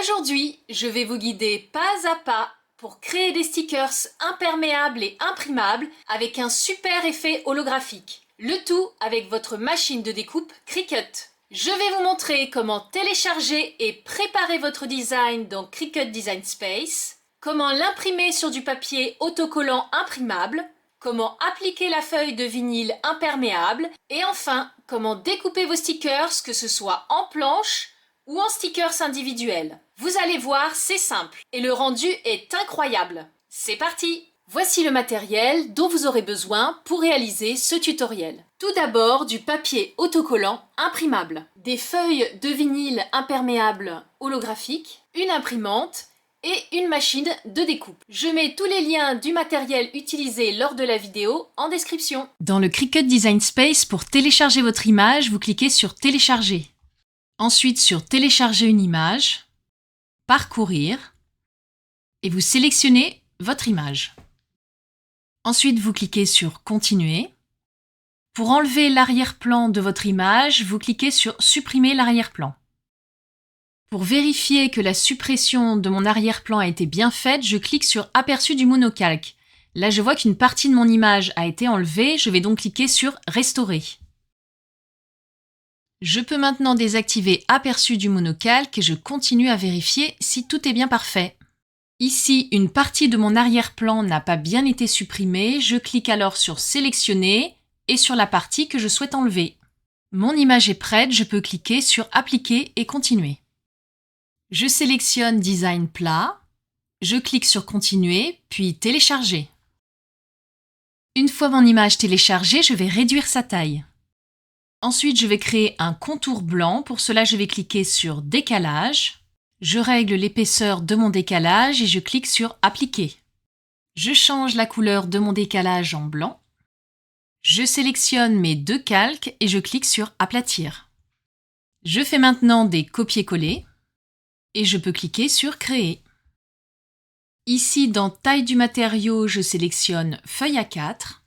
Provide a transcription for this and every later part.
Aujourd'hui, je vais vous guider pas à pas pour créer des stickers imperméables et imprimables avec un super effet holographique. Le tout avec votre machine de découpe Cricut. Je vais vous montrer comment télécharger et préparer votre design dans Cricut Design Space, comment l'imprimer sur du papier autocollant imprimable, comment appliquer la feuille de vinyle imperméable et enfin comment découper vos stickers, que ce soit en planche ou en stickers individuels. Vous allez voir, c'est simple et le rendu est incroyable. C'est parti! Voici le matériel dont vous aurez besoin pour réaliser ce tutoriel. Tout d'abord, du papier autocollant imprimable, des feuilles de vinyle imperméable holographique, une imprimante et une machine de découpe. Je mets tous les liens du matériel utilisé lors de la vidéo en description. Dans le Cricut Design Space, pour télécharger votre image, vous cliquez sur Télécharger. Ensuite sur Télécharger une image, Parcourir, et vous sélectionnez votre image. Ensuite, vous cliquez sur Continuer. Pour enlever l'arrière-plan de votre image, vous cliquez sur Supprimer l'arrière-plan. Pour vérifier que la suppression de mon arrière-plan a été bien faite, je clique sur Aperçu du monocalque. Là, je vois qu'une partie de mon image a été enlevée, je vais donc cliquer sur Restaurer. Je peux maintenant désactiver Aperçu du monocalque et je continue à vérifier si tout est bien parfait. Ici, une partie de mon arrière-plan n'a pas bien été supprimée, je clique alors sur Sélectionner et sur la partie que je souhaite enlever. Mon image est prête, je peux cliquer sur Appliquer et continuer. Je sélectionne Design plat, je clique sur Continuer, puis Télécharger. Une fois mon image téléchargée, je vais réduire sa taille. Ensuite, je vais créer un contour blanc. Pour cela, je vais cliquer sur Décalage. Je règle l'épaisseur de mon décalage et je clique sur Appliquer. Je change la couleur de mon décalage en blanc. Je sélectionne mes deux calques et je clique sur Aplatir. Je fais maintenant des copier-coller et je peux cliquer sur Créer. Ici, dans Taille du matériau, je sélectionne Feuille A4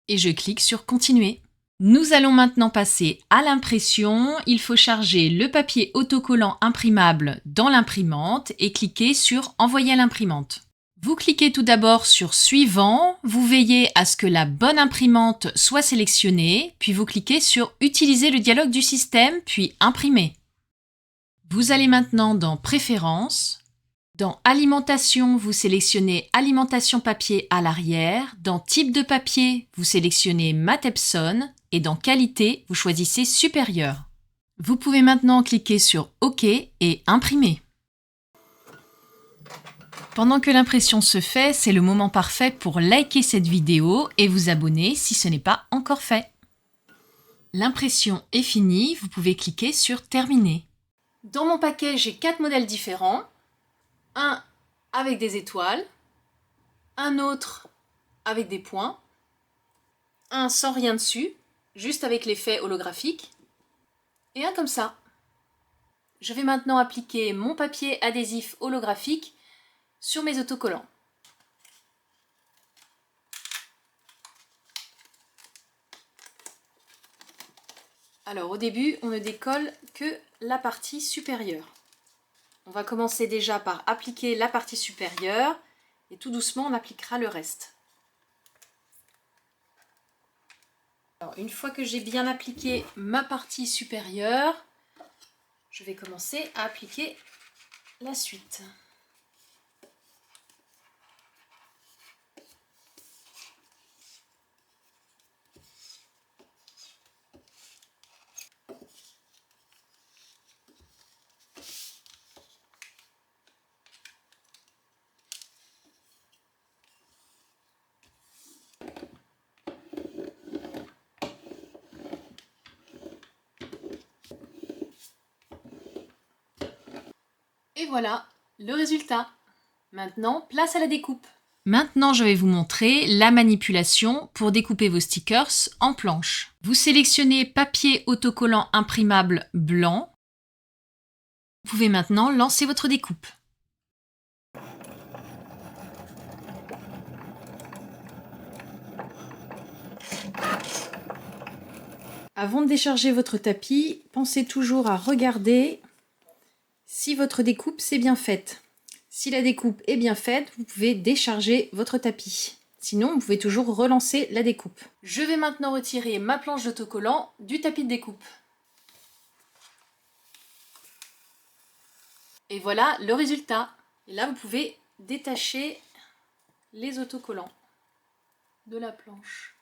et je clique sur Continuer. Nous allons maintenant passer à l'impression. Il faut charger le papier autocollant imprimable dans l'imprimante et cliquer sur Envoyer à l'imprimante. Vous cliquez tout d'abord sur Suivant, vous veillez à ce que la bonne imprimante soit sélectionnée, puis vous cliquez sur Utiliser le dialogue du système, puis Imprimer. Vous allez maintenant dans Préférences. Dans Alimentation, vous sélectionnez Alimentation papier à l'arrière. Dans Type de papier, vous sélectionnez Mat Epson. Et dans Qualité, vous choisissez Supérieur. Vous pouvez maintenant cliquer sur OK et Imprimer. Pendant que l'impression se fait, c'est le moment parfait pour liker cette vidéo et vous abonner si ce n'est pas encore fait. L'impression est finie, vous pouvez cliquer sur Terminer. Dans mon paquet, j'ai 4 modèles différents. Un avec des étoiles, un autre avec des points, un sans rien dessus, juste avec l'effet holographique, et un comme ça. Je vais maintenant appliquer mon papier adhésif holographique sur mes autocollants. Alors au début, on ne décolle que la partie supérieure. On va commencer déjà par appliquer la partie supérieure et tout doucement on appliquera le reste. Alors, une fois que j'ai bien appliqué ma partie supérieure, je vais commencer à appliquer la suite. Et voilà le résultat. Maintenant, place à la découpe. Maintenant, je vais vous montrer la manipulation pour découper vos stickers en planche. Vous sélectionnez papier autocollant imprimable blanc. Vous pouvez maintenant lancer votre découpe. Avant de décharger votre tapis, pensez toujours à regarder si votre découpe s'est bien faite. Si la découpe est bien faite, vous pouvez décharger votre tapis. Sinon, vous pouvez toujours relancer la découpe. Je vais maintenant retirer ma planche d'autocollant du tapis de découpe. Et voilà le résultat. Et là, vous pouvez détacher les autocollants de la planche.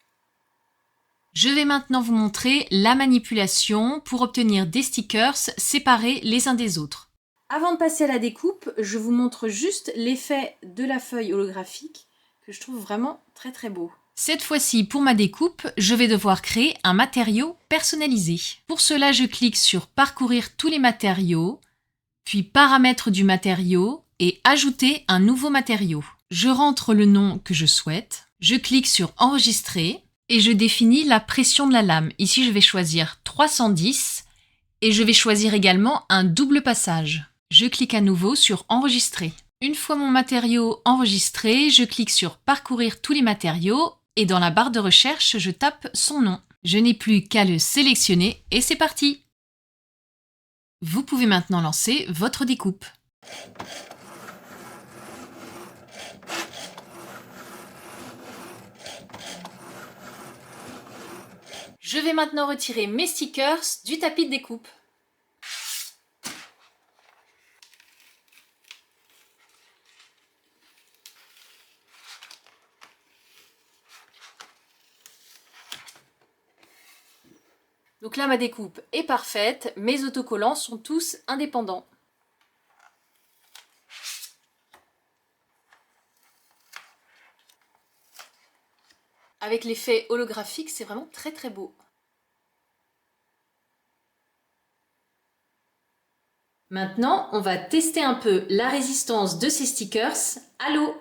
Je vais maintenant vous montrer la manipulation pour obtenir des stickers séparés les uns des autres. Avant de passer à la découpe, je vous montre juste l'effet de la feuille holographique que je trouve vraiment très très beau. Cette fois-ci, pour ma découpe, je vais devoir créer un matériau personnalisé. Pour cela, je clique sur Parcourir tous les matériaux, puis Paramètres du matériau et Ajouter un nouveau matériau. Je rentre le nom que je souhaite, je clique sur Enregistrer et je définis la pression de la lame. Ici, je vais choisir 310 et je vais choisir également un double passage. Je clique à nouveau sur Enregistrer. Une fois mon matériau enregistré, je clique sur Parcourir tous les matériaux et dans la barre de recherche, je tape son nom. Je n'ai plus qu'à le sélectionner et c'est parti! Vous pouvez maintenant lancer votre découpe. Je vais maintenant retirer mes stickers du tapis de découpe. Donc là, ma découpe est parfaite, mes autocollants sont tous indépendants. Avec l'effet holographique, c'est vraiment très très beau. Maintenant, on va tester un peu la résistance de ces stickers à l'eau.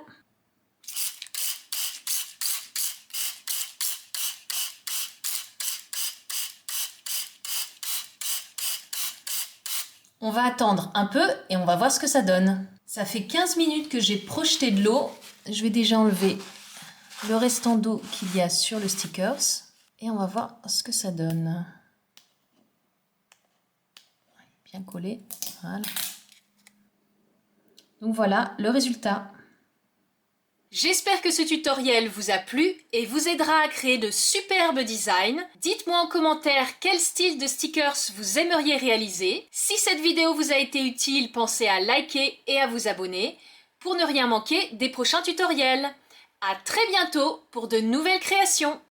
On va attendre un peu et on va voir ce que ça donne. Ça fait 15 minutes que j'ai projeté de l'eau. Je vais déjà enlever le restant d'eau qu'il y a sur le stickers et on va voir ce que ça donne. Bien collé, voilà. Donc voilà le résultat. J'espère que ce tutoriel vous a plu et vous aidera à créer de superbes designs. Dites-moi en commentaire quel style de stickers vous aimeriez réaliser. Si cette vidéo vous a été utile, pensez à liker et à vous abonner pour ne rien manquer des prochains tutoriels. À très bientôt pour de nouvelles créations.